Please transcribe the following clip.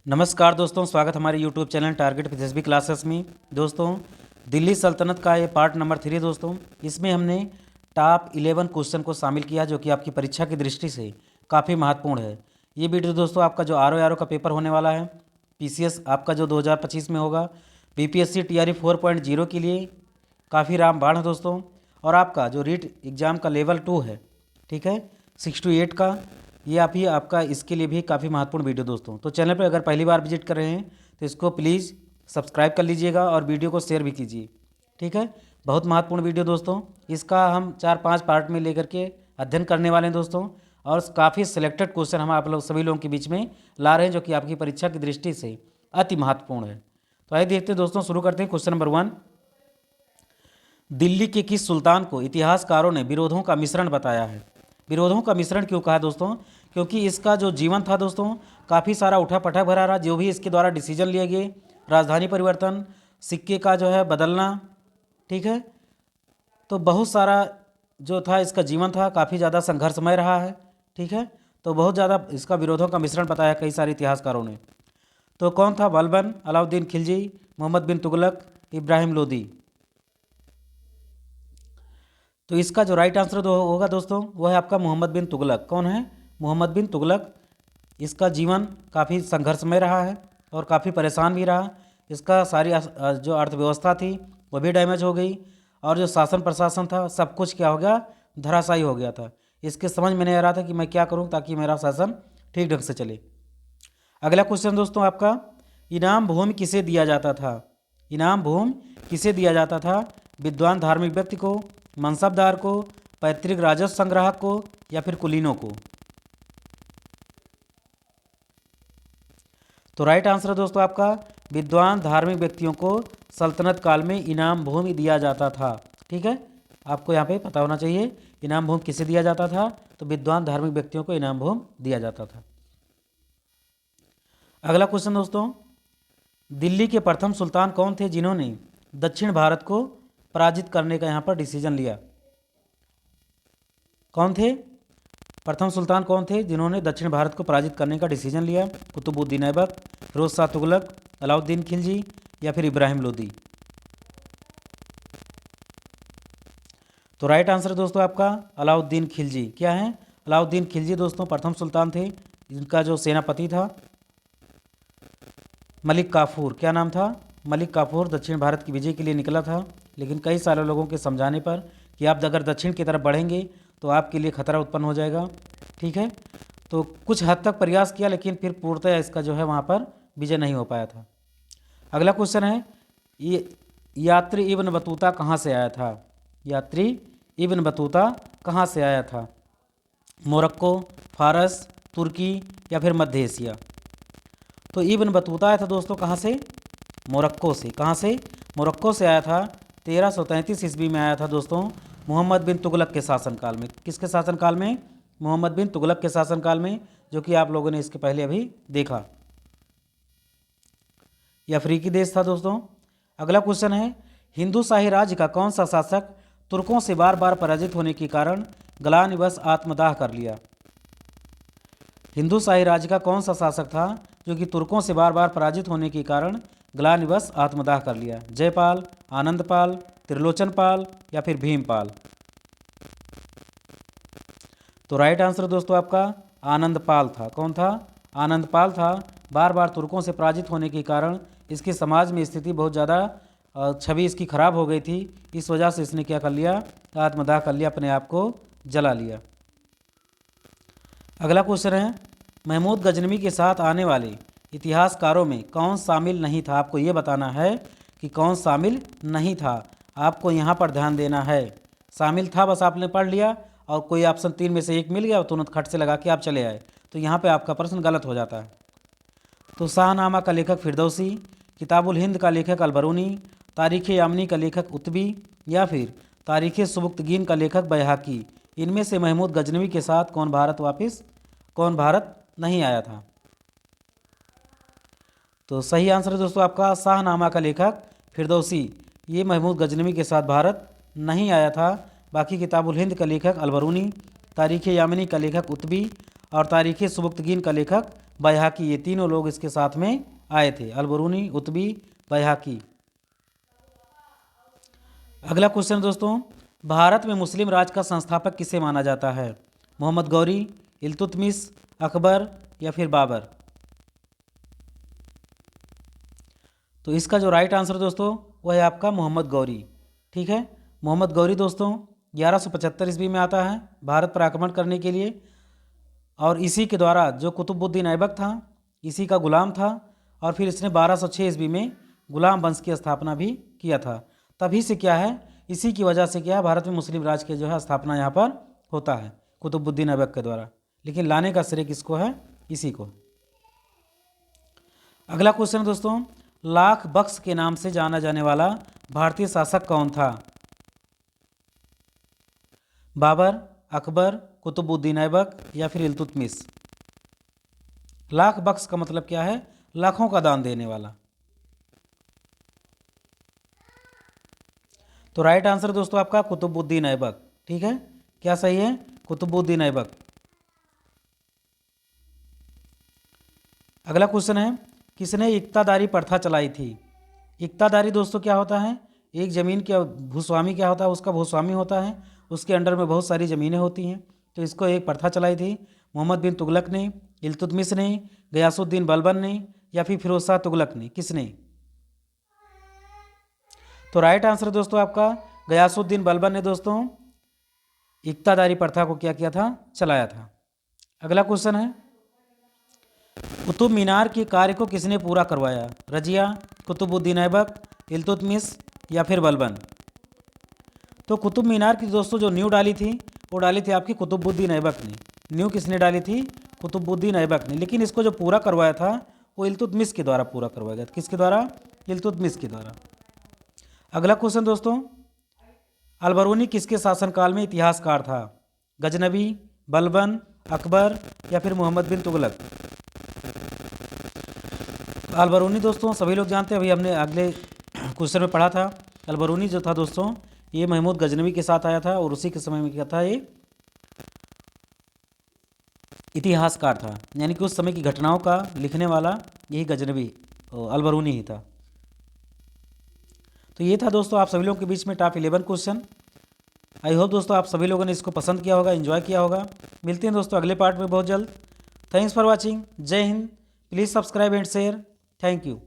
नमस्कार दोस्तों, स्वागत हमारे YouTube channel target physics classes में। दोस्तों, दिल्ली सल्तनत का ये पार्ट नंबर 3 दोस्तों। इसमें हमने टॉप 11 क्वेश्चन को शामिल किया जो कि आपकी परीक्षा की दृष्टि से काफ़ी महत्वपूर्ण है। ये वीडियो दोस्तों आपका जो आर का पेपर होने वाला है, PCS आपका जो 2025 में होगा, BPSC TRE 4.0 के लिए काफ़ी रामबाण है दोस्तों। और आपका जो रीट एग्ज़ाम का लेवल 2 है, ठीक है, 6 to 8 का, ये आप ही आपका इसके लिए भी काफ़ी महत्वपूर्ण वीडियो दोस्तों। तो चैनल पर अगर पहली बार विजिट कर रहे हैं तो इसको प्लीज़ सब्सक्राइब कर लीजिएगा और वीडियो को शेयर भी कीजिए, ठीक है। बहुत महत्वपूर्ण वीडियो दोस्तों, इसका हम 4-5 पार्ट में लेकर के अध्ययन करने वाले हैं दोस्तों। और काफ़ी सिलेक्टेड क्वेश्चन हम आप लोग सभी लोगों के बीच में ला रहे हैं जो कि आपकी परीक्षा की दृष्टि से अति महत्वपूर्ण है। तो आइए देखते हैं दोस्तों, शुरू करते हैं। क्वेश्चन नंबर 1, दिल्ली के किस सुल्तान को इतिहासकारों ने विरोधों का मिश्रण बताया है? विरोधों का मिश्रण क्यों कहा दोस्तों? क्योंकि इसका जो जीवन था दोस्तों काफ़ी सारा उठा पटक भरा रहा। जो भी इसके द्वारा डिसीजन लिए गए, राजधानी परिवर्तन, सिक्के का जो है बदलना, ठीक है, तो बहुत सारा जो था इसका जीवन था काफ़ी ज़्यादा संघर्षमय रहा है, ठीक है। तो बहुत ज़्यादा इसका विरोधों का मिश्रण बताया कई सारे इतिहासकारों ने। तो कौन था? बलबन, अलाउद्दीन खिलजी, मोहम्मद बिन तुगलक, इब्राहिम लोदी। तो इसका जो राइट आंसर होगा दोस्तों वो है आपका मोहम्मद बिन तुगलक। कौन है? मोहम्मद बिन तुगलक। इसका जीवन काफ़ी संघर्षमय रहा है और काफ़ी परेशान भी रहा। इसका सारी जो अर्थव्यवस्था थी वो भी डैमेज हो गई और जो शासन प्रशासन था सब कुछ क्या हो गया? धराशायी हो गया था। इसके समझ में नहीं आ रहा था कि मैं क्या करूं ताकि मेरा शासन ठीक ढंग से चले। अगला क्वेश्चन दोस्तों आपका, इनाम भूमि किसे दिया जाता था? इनाम भूमि किसे दिया जाता था? विद्वान धार्मिक व्यक्ति को, मनसबदार को, पैतृक राजस्व संग्राहक को या फिर कुलीनों को? तो राइट आंसर है दोस्तों आपका विद्वान धार्मिक व्यक्तियों को सल्तनत काल में इनाम भूमि दिया जाता था, ठीक है। आपको यहाँ पे पता होना चाहिए इनाम भूमि किसे दिया जाता था। तो विद्वान धार्मिक व्यक्तियों को इनाम भूमि दिया जाता था। अगला क्वेश्चन दोस्तों, दिल्ली के प्रथम सुल्तान कौन थे जिन्होंने दक्षिण भारत को पराजित करने का यहाँ पर डिसीजन लिया? कौन थे? प्रथम सुल्तान कौन थे जिन्होंने दक्षिण भारत को पराजित करने का डिसीजन लिया? कुतुबुद्दीन ऐबक, फिरोज शाह तुगलक, अलाउद्दीन खिलजी या फिर इब्राहिम लोदी? तो राइट आंसर दोस्तों आपका अलाउद्दीन खिलजी। क्या है? अलाउद्दीन खिलजी दोस्तों प्रथम सुल्तान थे जिनका जो सेनापति था मलिक काफूर। क्या नाम था? मलिक काफूर दक्षिण भारत की विजय के लिए निकला था, लेकिन कई सारे लोगों के समझाने पर कि आप अगर दक्षिण की तरफ बढ़ेंगे तो आपके लिए खतरा उत्पन्न हो जाएगा, ठीक है। तो कुछ हद तक प्रयास किया लेकिन फिर पूर्णतः इसका जो है वहाँ पर विजय नहीं हो पाया था। अगला क्वेश्चन है, ये यात्री इब्न बतूता कहाँ से आया था? यात्री इब्न बतूता कहाँ से आया था? मोरक्को, फारस, तुर्की या फिर मध्य एशिया? तो इब्न बतूता आया था दोस्तों कहाँ से? मोरक्को से। कहाँ से? मोरक्को से आया था। 1333 ईस्वी में आया था दोस्तों, मोहम्मद बिन तुगलक के शासनकाल में। किसके शासनकाल में? मोहम्मद बिन तुगलक के शासनकाल में, जो कि आप लोगों ने इसके पहले अभी देखा। यह अफ्रीकी देश था दोस्तों। अगला क्वेश्चन है, हिंदू शाही राज्य का कौन सा शासक तुर्कों से बार बार पराजित होने के कारण ग्लानिवश आत्मदाह कर लिया? हिंदू शाही राज्य का कौन सा शासक था जो कि तुर्कों से बार बार पराजित होने के कारण ग्लानिवश आत्मदाह कर लिया? जयपाल, आनंदपाल, त्रिलोचनपाल या फिर भीमपाल? तो राइट आंसर दोस्तों आपका आनंदपाल था। कौन था? आनंदपाल था। बार बार तुर्कों से पराजित होने के कारण इसके समाज में स्थिति बहुत ज़्यादा छवि इसकी खराब हो गई थी। इस वजह से इसने क्या कर लिया? आत्मदाह कर लिया, अपने आप को जला लिया। अगला क्वेश्चन है, महमूद गजनवी के साथ आने वाले इतिहासकारों में कौन शामिल नहीं था? आपको ये बताना है कि कौन शामिल नहीं था। आपको यहाँ पर ध्यान देना है। शामिल था बस आपने पढ़ लिया और कोई ऑप्शन 3 में से एक मिल गया और तुरंत खट से लगा के आप चले आए, तो यहाँ पे आपका प्रश्न गलत हो जाता है। तो शाहनामा का लेखक फिरदौसी, किताबुल हिंद का लेखक अलबरूनी, तारीख़ यामनी का लेखक उतबी या फिर तारीख़ सुबुक्तगीन का लेखक बैहाकी, इनमें से महमूद गजनवी के साथ कौन भारत नहीं आया था? तो सही आंसर है दोस्तों आपका शाहनामा का लेखक फिरदौसी। ये महमूद गजनवी के साथ भारत नहीं आया था। बाकी किताबुल हिंद का लेखक अलबरूनी, तारीख़ यामनी का लेखक उतबी और तारीख़ सुबुक्तगीन का लेखक बैहाकी, ये तीनों लोग इसके साथ में आए थे, अल-बरूनी, उतबी, बैहाकी। अगला क्वेश्चन दोस्तों, भारत में मुस्लिम राज का संस्थापक किसे माना जाता है? मोहम्मद गौरी, इल्तुतमिश, अकबर या फिर बाबर? तो इसका जो राइट आंसर दोस्तों वह है आपका मोहम्मद गौरी। ठीक है, मोहम्मद गौरी दोस्तों 1175 ईस्वी में आता है भारत पर आक्रमण करने के लिए, और इसी के द्वारा जो कुतुबुद्दीन ऐबक था इसी का गुलाम था, और फिर इसने 1206 ईस्वी में गुलाम वंश की स्थापना भी किया था। तभी से क्या है, इसी की वजह से क्या है, भारत में मुस्लिम राज के जो है स्थापना यहाँ पर होता है कुतुबुद्दीन ऐबक के द्वारा, लेकिन लाने का श्रेय किसको है? इसी को। अगला क्वेश्चन दोस्तों, लाख बख्श के नाम से जाना जाने वाला भारतीय शासक कौन था? बाबर, अकबर, कुतुबुद्दीन ऐबक या फिर इल्तुतमिश? लाख बख्श का मतलब क्या है? लाखों का दान देने वाला। तो राइट आंसर दोस्तों आपका कुतुबुद्दीन ऐबक। ठीक है, क्या सही है? कुतुबुद्दीन ऐबक। अगला क्वेश्चन है, किसने इक्तादारी प्रथा चलाई थी? इक्तादारी दोस्तों क्या होता है? एक ज़मीन के भूस्वामी क्या होता है, उसका भूस्वामी होता है, उसके अंडर में बहुत सारी ज़मीनें होती हैं, तो इसको एक प्रथा चलाई थी मोहम्मद बिन तुगलक ने, इल्तुतमिश ने, गयासुद्दीन बलबन ने या फिर फिरोज शाह तुगलक ने? किसने? तो राइट आंसर दोस्तों आपका गयासुद्दीन बलबन ने दोस्तों इक्तादारी प्रथा को क्या किया था? चलाया था। अगला क्वेश्चन है, कुतुब मीनार के कार्य को किसने पूरा करवाया? रजिया, कुतुबुद्दीन ऐबक, इल्तुतमिश या फिर बलबन? तो कुतुब मीनार की दोस्तों जो नींव डाली थी वो डाली थी आपकी कुतुबुद्दीन ऐबक ने। नींव किसने डाली थी? कुतुबुद्दीन ऐबक ने, लेकिन इसको जो पूरा करवाया था वो इल्तुतमिश के द्वारा पूरा करवाया गया था। किसके द्वारा? इल्तुतमिश के द्वारा। अगला क्वेश्चन दोस्तों, अल-बरूनी किसके शासनकाल में इतिहासकार था? गजनबी, बलबन, अकबर या फिर मोहम्मद बिन तुगलक? अल-बरूनी दोस्तों सभी लोग जानते हैं, अभी हमने अगले क्वेश्चन में पढ़ा था। अल-बरूनी जो था दोस्तों ये महमूद गजनवी के साथ आया था, और उसी के समय में क्या था, ये इतिहासकार था, यानी कि उस समय की घटनाओं का लिखने वाला यही गजनवी अल-बरूनी ही था। तो ये था दोस्तों आप सभी लोगों के बीच में टॉप 11 क्वेश्चन। आई होप दोस्तों आप सभी लोगों ने इसको पसंद किया होगा, एंजॉय किया होगा। मिलते हैं दोस्तों अगले पार्ट में बहुत जल्द। Thanks for watching. जय Hind. Please subscribe and share. Thank you.